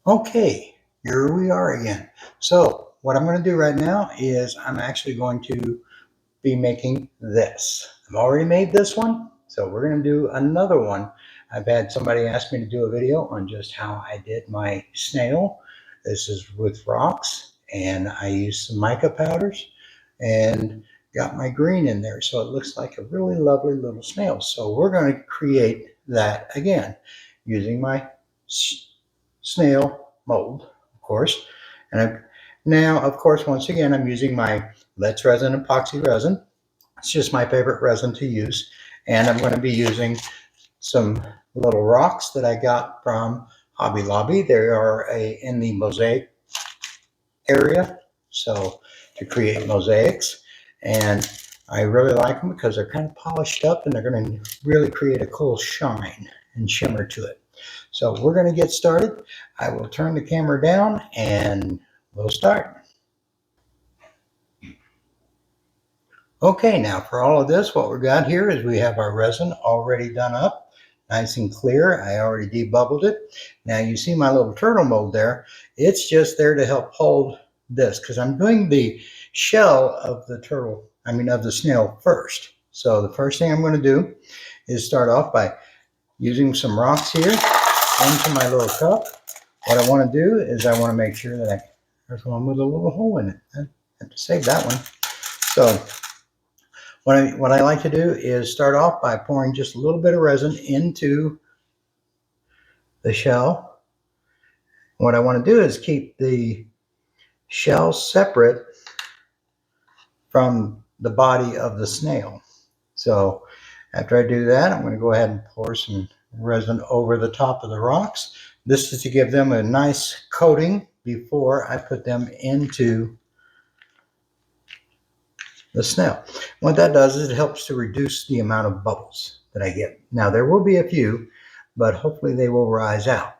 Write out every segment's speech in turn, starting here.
Okay, here we are again. So what I'm going to do right now is I'm actually going to be making this. I've already made this one, so we're going to do another one. I've had somebody ask me to do a video on just how I did my snail. This is with rocks, and I used some mica powders and got my green in there, so it looks like a really lovely little snail. So we're going to create that again using my snail mold, of course. Now, of course, once again, I'm using my Let's Resin epoxy resin. It's just my favorite resin to use. And I'm going to be using some little rocks that I got from Hobby Lobby. They are in the mosaic area, so to create mosaics. And I really like them because they're kind of polished up and they're going to really create a cool shine and shimmer to it. So we're going to get started. I will turn the camera down and we'll start. Okay, now for all of this, what we got here is we have our resin already done up, nice and clear. I already debubbled it. Now you see my little turtle mold there. It's just there to help hold this because I'm doing the shell of the turtle, of the snail first. So the first thing I'm going to do is start off by using some rocks here into my little cup. What I want to do is I want to make sure that there's one with a little hole in it. I have to save that one. So what I like to do is start off by pouring just a little bit of resin into the shell. What I want to do is keep the shell separate from the body of the snail. So after I do that, I'm going to go ahead and pour some resin over the top of the rocks. This is to give them a nice coating before I put them into the snail. What that does is it helps to reduce the amount of bubbles that I get. Now there will be a few, but hopefully they will rise out.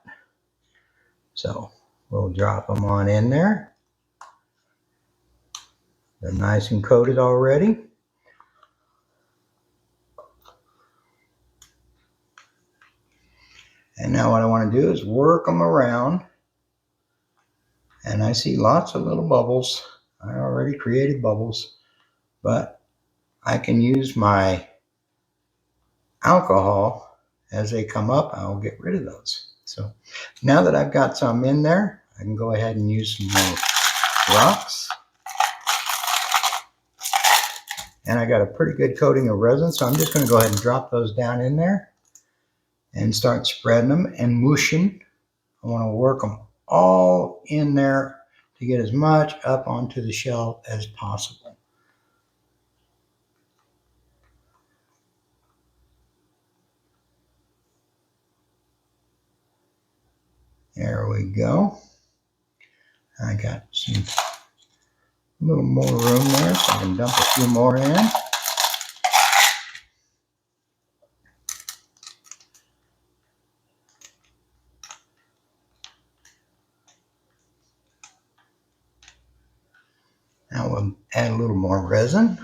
So we'll drop them on in there. They're nice and coated already. And now what I want to do is work them around. And I see lots of little bubbles. I already created bubbles, but I can use my alcohol as they come up. I'll get rid of those. So now that I've got some in there, I can go ahead and use some more rocks. And I got a pretty good coating of resin, so I'm just going to go ahead and drop those down in there and start spreading them and whooshing. I want to work them all in there to get as much up onto the shell as possible. There we go. I got some a little more room there, so I can dump a few more in. Now we'll add a little more resin.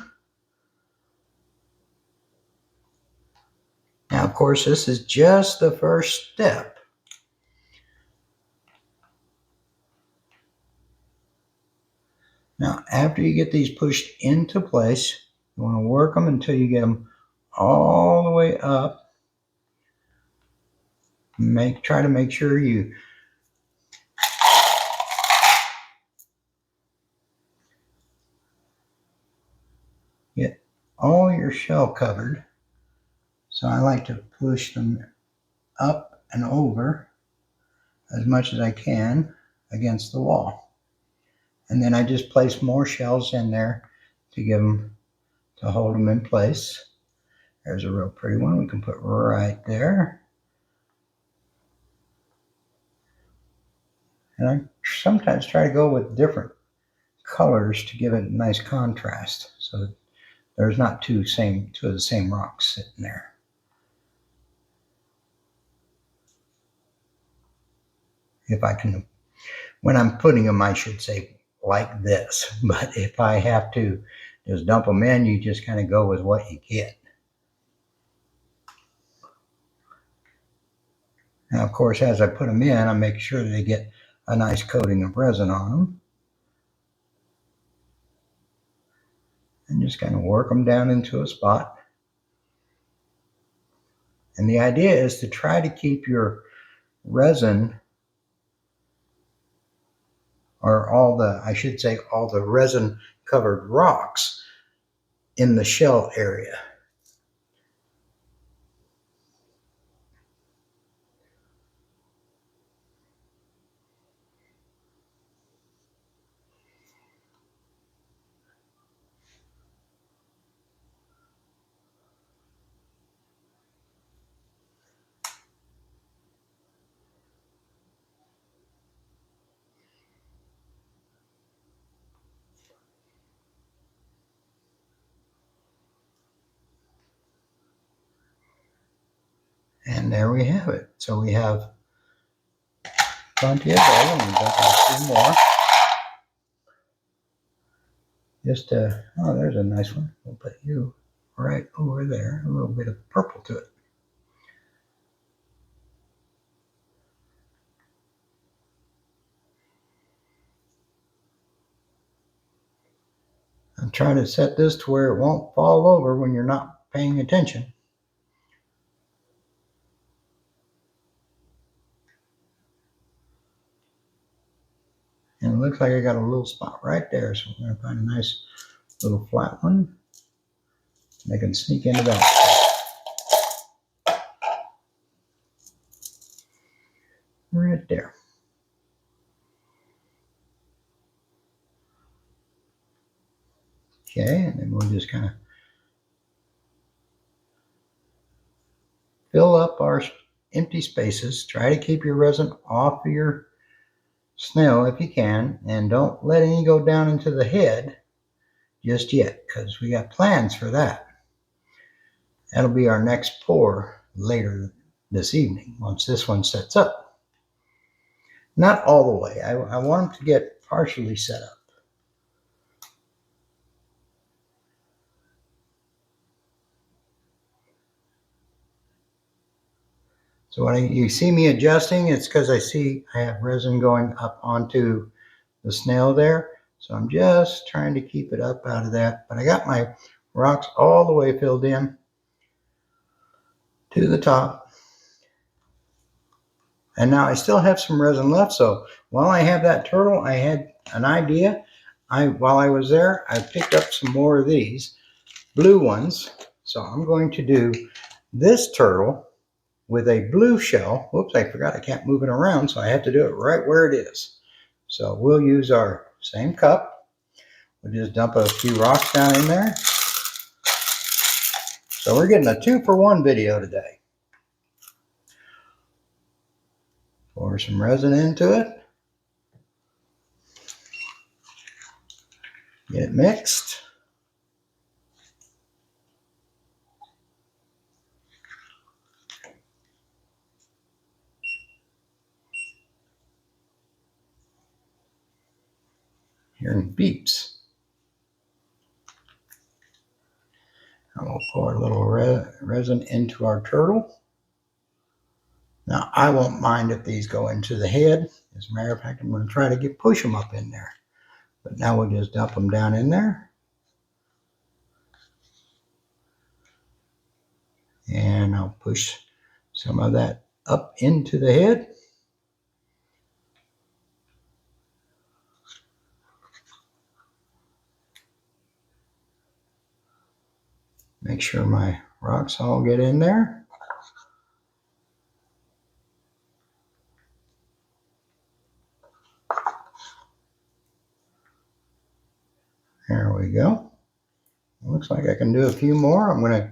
Now, of course, this is just the first step. Now, after you get these pushed into place, you want to work them until you get them all the way up. Try to make sure you get all your shell covered. So I like to push them up and over as much as I can against the wall. And then I just place more shells in there to hold them in place. There's a real pretty one we can put right there. And I sometimes try to go with different colors to give it a nice contrast so that there's not two of the same rocks sitting there. If I can, when I'm putting them, I should say like this. But if I have to just dump them in, you just kind of go with what you get. Now, of course, as I put them in, I make sure they get a nice coating of resin on them. And just kind of work them down into a spot. And the idea is to try to keep your resin, or all the resin covered rocks in the shell area. And there we have it. So we have plenty of gold. I'm going to dump out a few more. Oh, there's a nice one. We'll put you right over there. A little bit of purple to it. I'm trying to set this to where it won't fall over when you're not paying attention. And it looks like I got a little spot right there, so I'm going to find a nice little flat one. And I can sneak into that. Right there. Okay, and then we'll just kind of fill up our empty spaces. Try to keep your resin off of your snail if you can, and don't let any go down into the head just yet, because we got plans for that. That'll be our next pour later this evening once this one sets up. Not all the way. I want them to get partially set up. So when you see me adjusting, it's because I have resin going up onto the snail there. So I'm just trying to keep it up out of that. But I got my rocks all the way filled in to the top. And now I still have some resin left. So while I have that turtle, I had an idea. While I was there, I picked up some more of these blue ones. So I'm going to do this turtle with a blue shell. Whoops, I forgot I can't move it around, so I have to do it right where it is. So we'll use our same cup. We'll just dump a few rocks down in there. So we're getting a 2-for-1 video today. Pour some resin into it. Get it mixed. Hearing beeps. And we'll pour a little resin into our turtle. Now, I won't mind if these go into the head. As a matter of fact, I'm going to try to push them up in there. But now we'll just dump them down in there. And I'll push some of that up into the head. Make sure my rocks all get in there. There we go. Looks like I can do a few more. I'm going to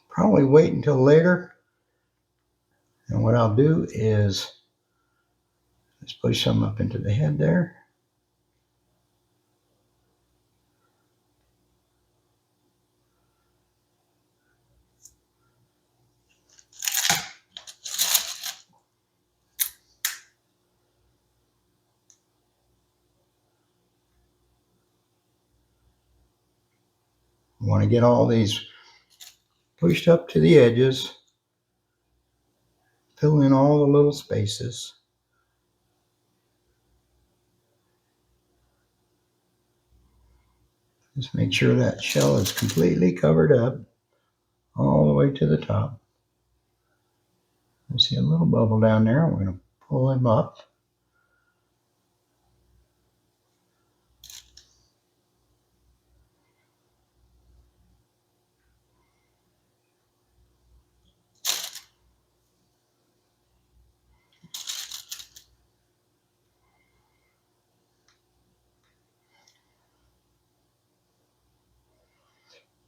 probably wait until later. And what I'll do is just push some up into the head there. I want to get all these pushed up to the edges, fill in all the little spaces. Just make sure that shell is completely covered up all the way to the top. I see a little bubble down there. We're going to pull him up.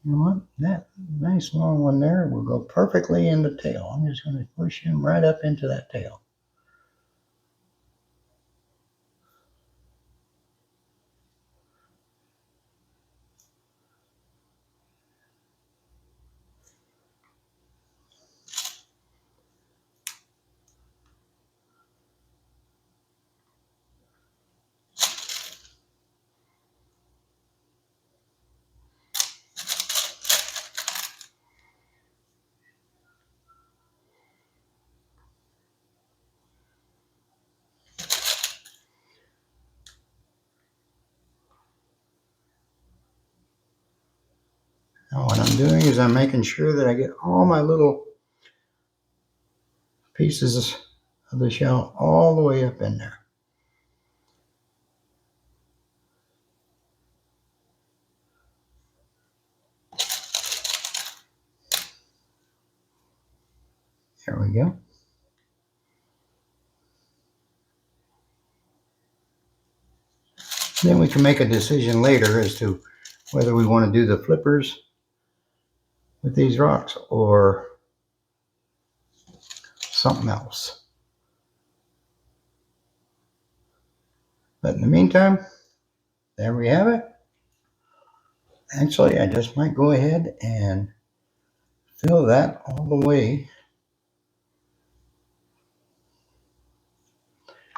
You know what? That nice long one there will go perfectly in the tail. I'm just going to push him right up into that tail. Now what I'm doing is I'm making sure that I get all my little pieces of the shell all the way up in there. There we go. Then we can make a decision later as to whether we want to do the flippers with these rocks or something else. But in the meantime, there we have it. Actually, I just might go ahead and fill that all the way,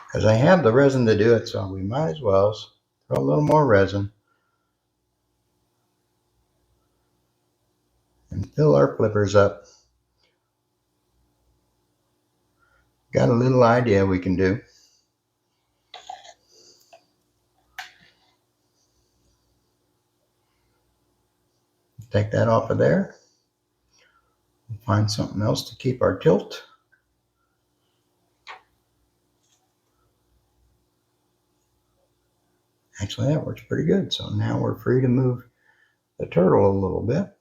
because I have the resin to do it, so we might as well throw a little more resin and fill our flippers up. Got a little idea we can do. Take that off of there. Find something else to keep our tilt. Actually, that works pretty good. So now we're free to move the turtle a little bit.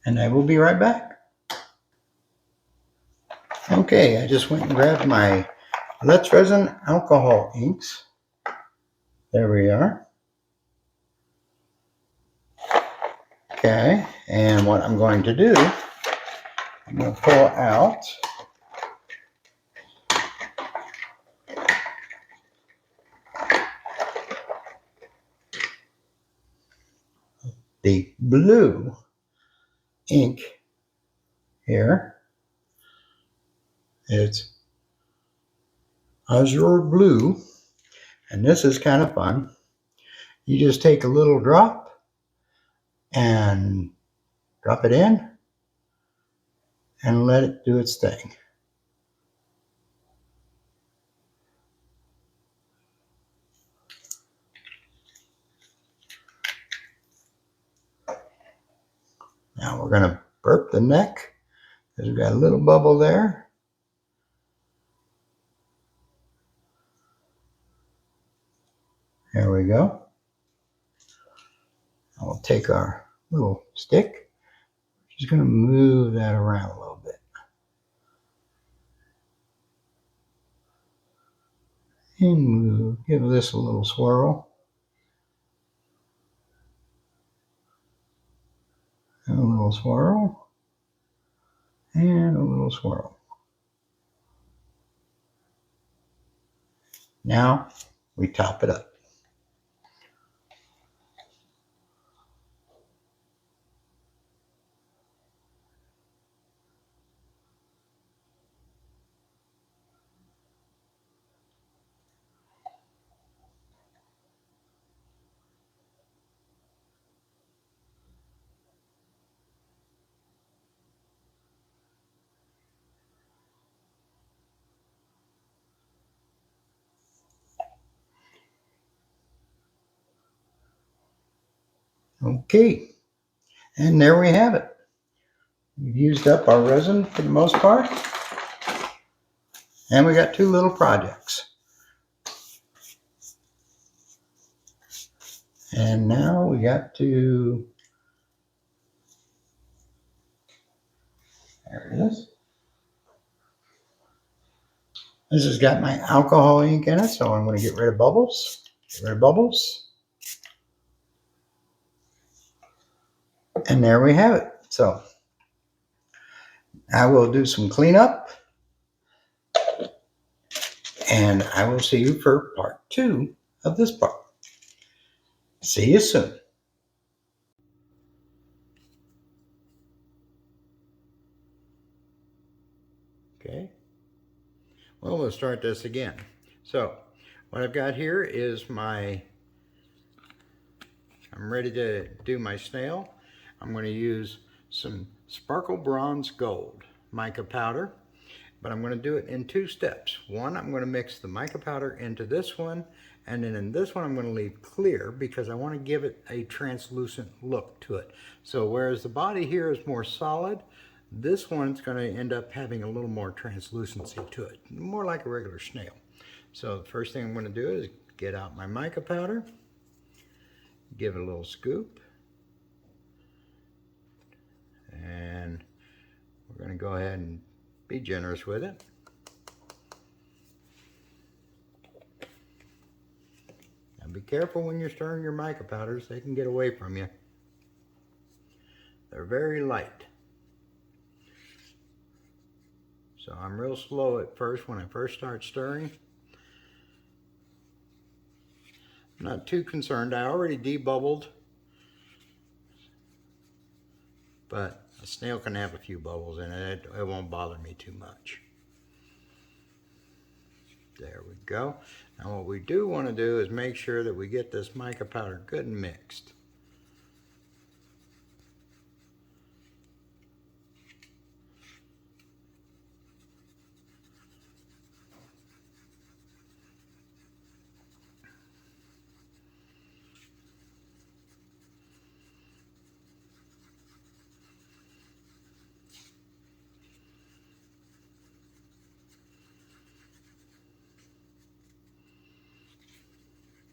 And I will be right back. Okay, I just went and grabbed my Let's Resin alcohol inks. There we are. Okay, and what I'm going to do, I'm going to pull out the blue ink here. It's Azure Blue, and this is kind of fun. You just take a little drop and drop it in and let it do its thing. Now we're going to burp the neck because we've got a little bubble there. There we go. And we'll take our little stick. Just going to move that around a little bit. And move, give this a little swirl. And a little swirl. And a little swirl. Now we top it up. Okay, and there we have it. We've used up our resin for the most part. And we got two little projects. And now we got to, there it is. This has got my alcohol ink in it, so I'm going to get rid of bubbles. Get rid of bubbles. And there we have it. So I will do some cleanup. And I will see you for part 2 of this part. See you soon. Okay. Well, we'll start this again. So what I've got here is I'm ready to do my snail. I'm going to use some Sparkle Bronze Gold mica powder, but I'm going to do it in 2 steps. One, I'm going to mix the mica powder into this one, and then in this one I'm going to leave clear because I want to give it a translucent look to it. So whereas the body here is more solid, this one's going to end up having a little more translucency to it, more like a regular snail. So the first thing I'm going to do is get out my mica powder, give it a little scoop, and we're going to go ahead and be generous with it. Now be careful when you're stirring your mica powders, they can get away from you. They're very light. So I'm real slow at first when I first start stirring. I'm not too concerned. I already debubbled, but a snail can have a few bubbles in it. It won't bother me too much. There we go. Now what we do want to do is make sure that we get this mica powder good and mixed.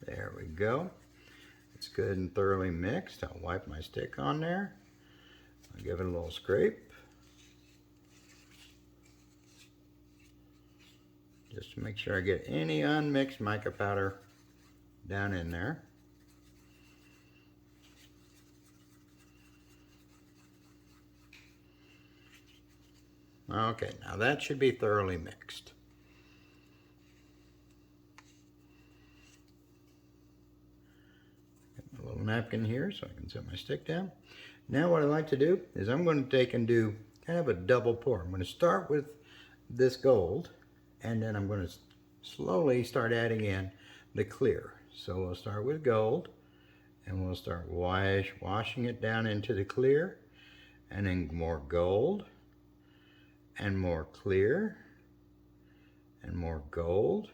There we go. It's good and thoroughly mixed. I'll wipe my stick on there. I'll give it a little scrape. Just to make sure I get any unmixed mica powder down in there. Okay, now that should be thoroughly mixed. Get my little napkin here so I can set my stick down. Now what I like to do is I'm going to take and do kind of a double pour. I'm going to start with this gold, and then I'm going to slowly start adding in the clear. So we'll start with gold, and we'll start washing it down into the clear, and then more gold, and more clear, and more gold.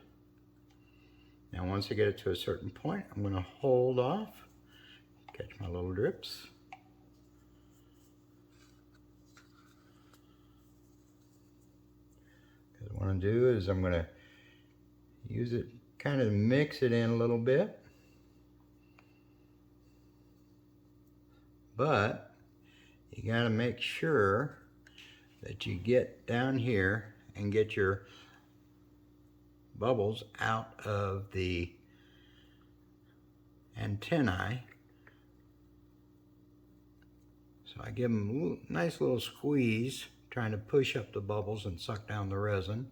Now once I get it to a certain point, I'm going to hold off, catch my little drips. Because what I'm going to do is I'm going to use it, kind of mix it in a little bit. But you got to make sure that you get down here and get your bubbles out of the antennae. So I give them a nice little squeeze, trying to push up the bubbles and suck down the resin.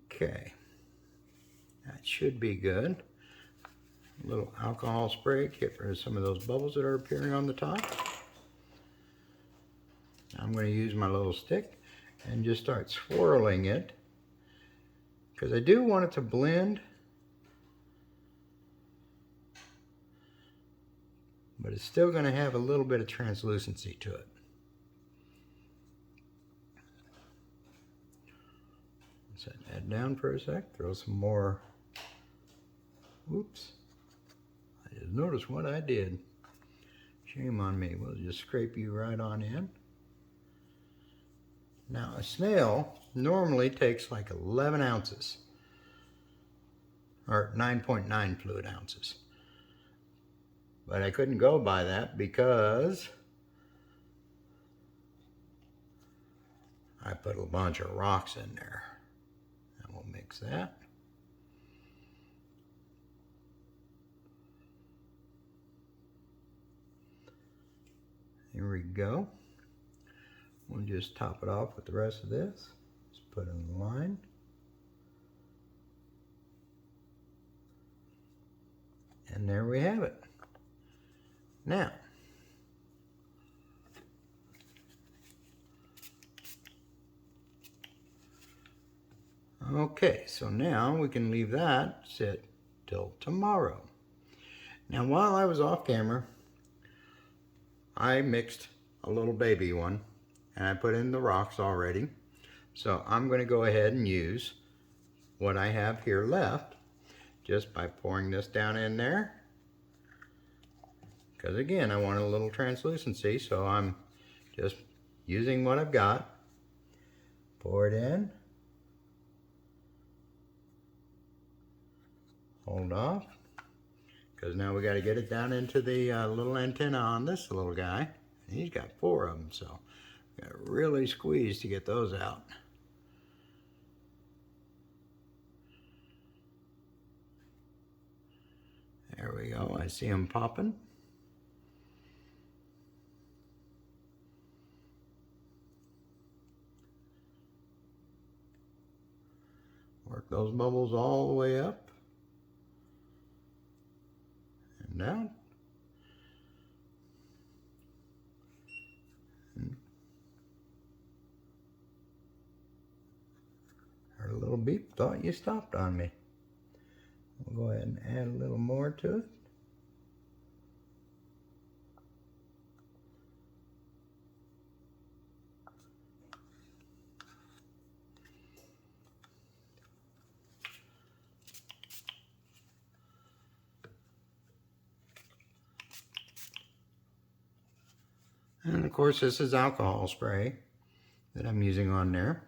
Okay, that should be good. A little alcohol spray to get rid of some of those bubbles that are appearing on the top. I'm going to use my little stick and just start swirling it, because I do want it to blend, but it's still going to have a little bit of translucency to it. Set that down for a sec. Throw some more. Oops. I just noticed what I did. Shame on me. We'll just scrape you right on in. Now a snail normally takes like 11 ounces. Or 9.9 fluid ounces. But I couldn't go by that because I put a bunch of rocks in there. And we'll mix that. Here we go. We'll just top it off with the rest of this. Just put it in the line. And there we have it. Now, okay, so now we can leave that sit till tomorrow. Now, while I was off camera, I mixed a little baby one and I put in the rocks already. So I'm going to go ahead and use what I have here left just by pouring this down in there. Because again, I want a little translucency, so I'm just using what I've got. Pour it in. Hold off. Because now we got to get it down into the little antenna on this little guy. And he's got 4 of them, so we got to really squeeze to get those out. There we go. I see them popping. Work those bubbles all the way up and down. Heard a little beep, thought you stopped on me. We'll go ahead and add a little more to it. And of course, this is alcohol spray that I'm using on there.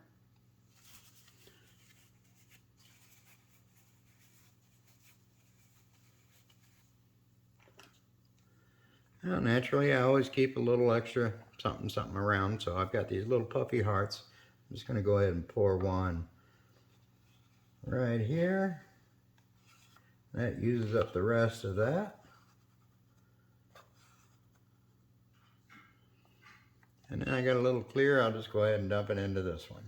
Now, naturally, I always keep a little extra something around, so I've got these little puffy hearts. I'm just going to go ahead and pour one right here. That uses up the rest of that. And then I got a little clear, I'll just go ahead and dump it into this one.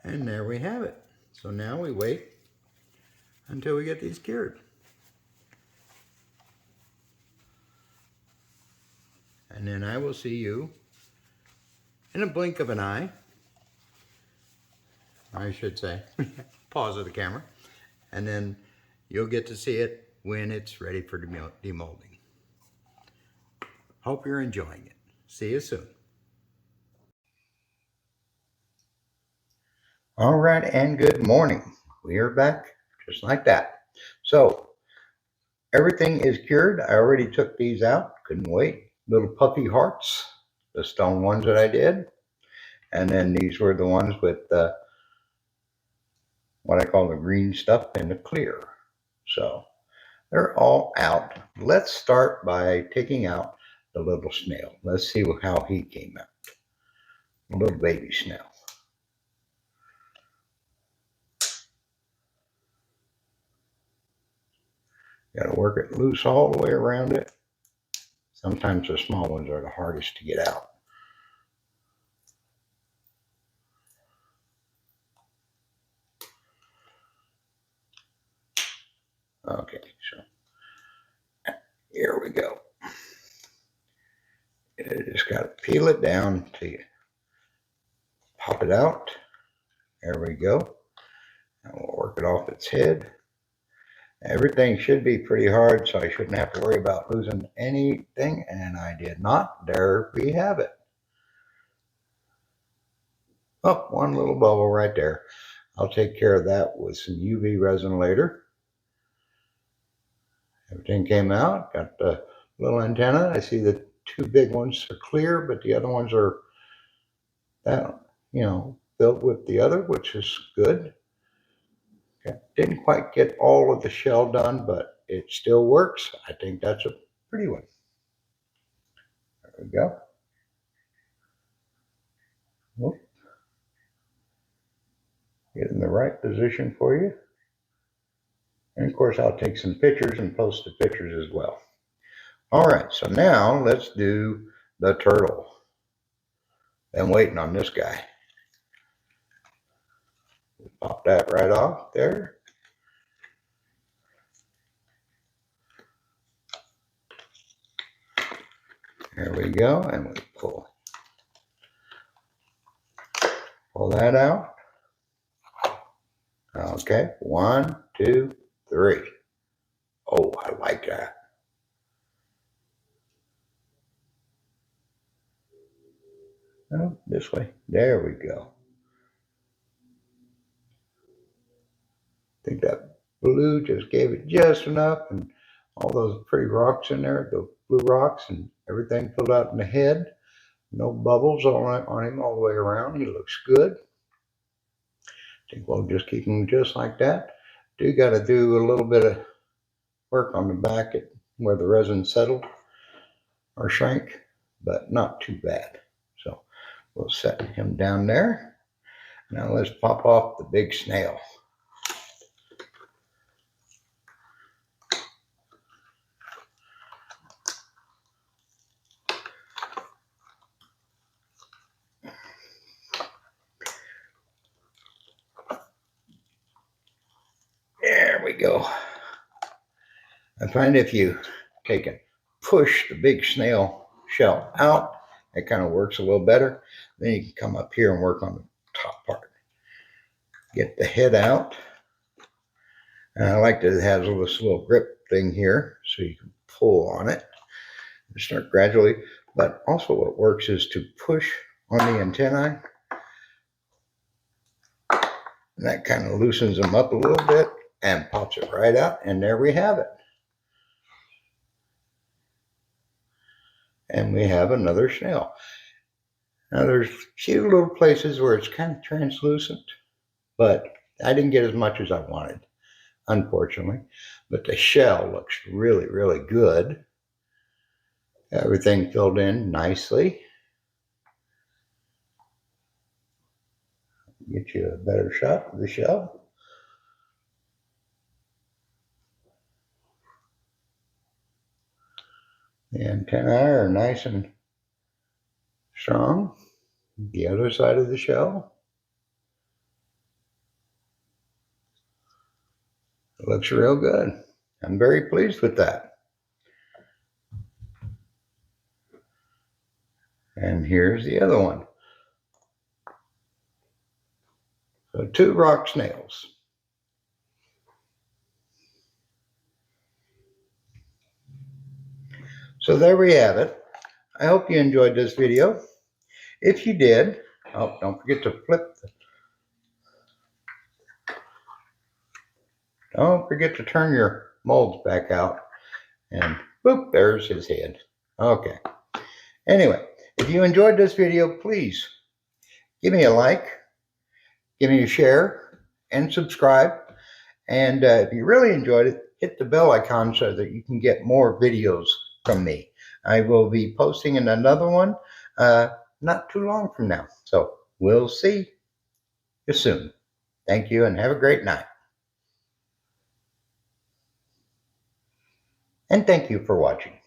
And there we have it. So now we wait until we get these cured. And then I will see you in a blink of an eye, I should say. Pause of the camera. And then you'll get to see it when it's ready for demolding. Hope you're enjoying it. See you soon. All right, and good morning. We are back just like that. So everything is cured. I already took these out. Couldn't wait. Little puffy hearts, the stone ones that I did. And then these were the ones with what I call the green stuff and the clear. So they're all out. Let's start by taking out the little snail. Let's see how he came out. A little baby snail. Got to work it loose all the way around it. Sometimes the small ones are the hardest to get out. Okay, so here we go. You just got to peel it down till you pop it out. There we go. And we'll work it off its head. Everything should be pretty hard, so I shouldn't have to worry about losing anything, and I did not. There we have it. Oh, one little bubble right there. I'll take care of that with some UV resin later. Everything came out, got the little antenna. I see the two big ones are clear, but the other ones are that, filled with the other, which is good. Okay. Didn't quite get all of the shell done, but it still works. I think that's a pretty one. There we go. Whoop. Get in the right position for you. And of course, I'll take some pictures and post the pictures as well. All right, so now let's do the turtle. Been waiting on this guy. Pop that right off there. There we go, and we pull that out. Okay, 1, 2, 3. Oh, I like that. Oh, this way. There we go. I think that blue just gave it just enough, and all those pretty rocks in there, the blue rocks, and everything filled out in the head. No bubbles on him all the way around. He looks good. I think we'll just keep him just like that. Do got to do a little bit of work on the back at where the resin settled or shrank, but not too bad. So we'll set him down there. Now let's pop off the big snail. There we go. I find if you take and push the big snail shell out, it kind of works a little better. Then you can come up here and work on the top part. Get the head out. And I like that it has this little grip thing here so you can pull on it and start gradually. But also what works is to push on the antennae. And that kind of loosens them up a little bit and pops it right out. And there we have it. And we have another snail. Now there's a few little places where it's kind of translucent, but I didn't get as much as I wanted, unfortunately. But the shell looks really, really good. Everything filled in nicely. Get you a better shot of the shell. The antennae are nice and strong. The other side of the shell. It looks real good. I'm very pleased with that. And here's the other one. So 2 rock snails. So there we have it. I hope you enjoyed this video. If you did, oh, don't forget to don't forget to turn your molds back out. And boop, there's his head. Okay. Anyway, if you enjoyed this video, please give me a like, give me a share, and subscribe. And if you really enjoyed it, hit the bell icon so that you can get more videos from me. I will be posting in another one not too long from now. So we'll see you soon. Thank you and have a great night. And thank you for watching.